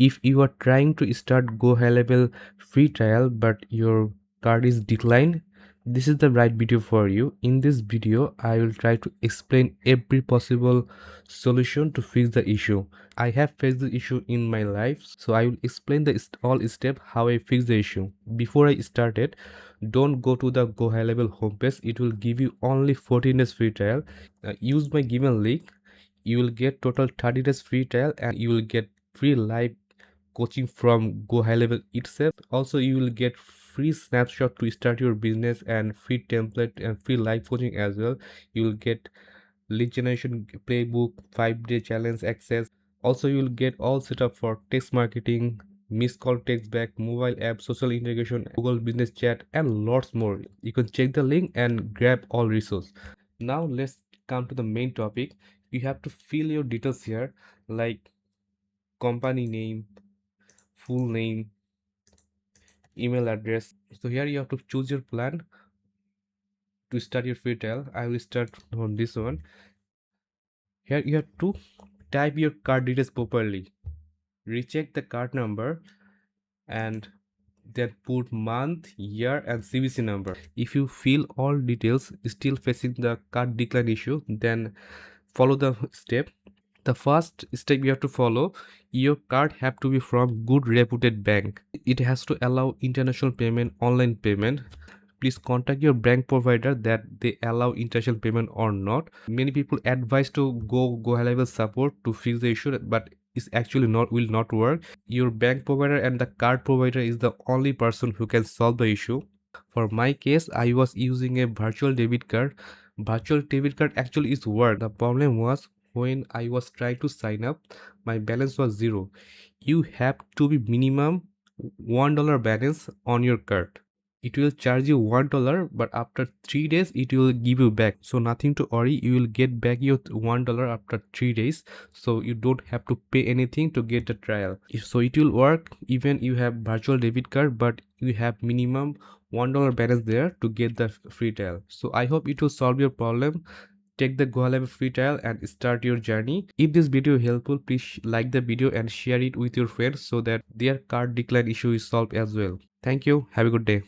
If you are trying to start GoHighLevel free trial but your card is declined, this is the right video for you. In this video, I will try to explain every possible solution to fix the issue. I have faced the issue in my life, so I will explain the all step how I fix the issue. Before I start it, don't go to the GoHighLevel homepage. It will give you only 14 days free trial. Use my given link. You will get total 30 days free trial and you will get free live coaching from GoHighLevel itself. Also, you will get free snapshot to start your business and free template and free live coaching as well. You will get lead generation playbook, 5-day challenge access. Also, you will get all setup for text marketing, missed call text back, mobile app, social integration, Google business chat, and lots more. You can check the link and grab all resources. Now let's come to the main topic. You have to fill your details here, like company name, full name, email address. So here you have to choose your plan to start your free trial. I will start on this one. Here you have to type your card details properly, recheck the card number, and then put month, year, and CVC number. If you fill all details still facing the card decline issue, then follow the step. The first step you have to follow, your card have to be from good reputed bank. It has to allow international payment, online payment. Please contact your bank provider that they allow international payment or not. Many people advise to go high level support to fix the issue, but it's actually will not work. Your bank provider and the card provider is the only person who can solve the issue. For my case, I was using a virtual debit card. Virtual debit card actually is work. The problem was when I was trying to sign up, my balance was zero. You have to be minimum $1 balance on your card. It will charge you $1, but after 3 days it will give you back. So nothing to worry, you will get back your $1 after 3 days. So you don't have to pay anything to get the trial. So it will work even you have virtual debit card, but you have minimum $1 balance there to get the free trial. So I hope it will solve your problem. Take the GoHighLevel free trial and start your journey. If this video helpful, please like the video and share it with your friends so that their card decline issue is solved as well. Thank you. Have a good day.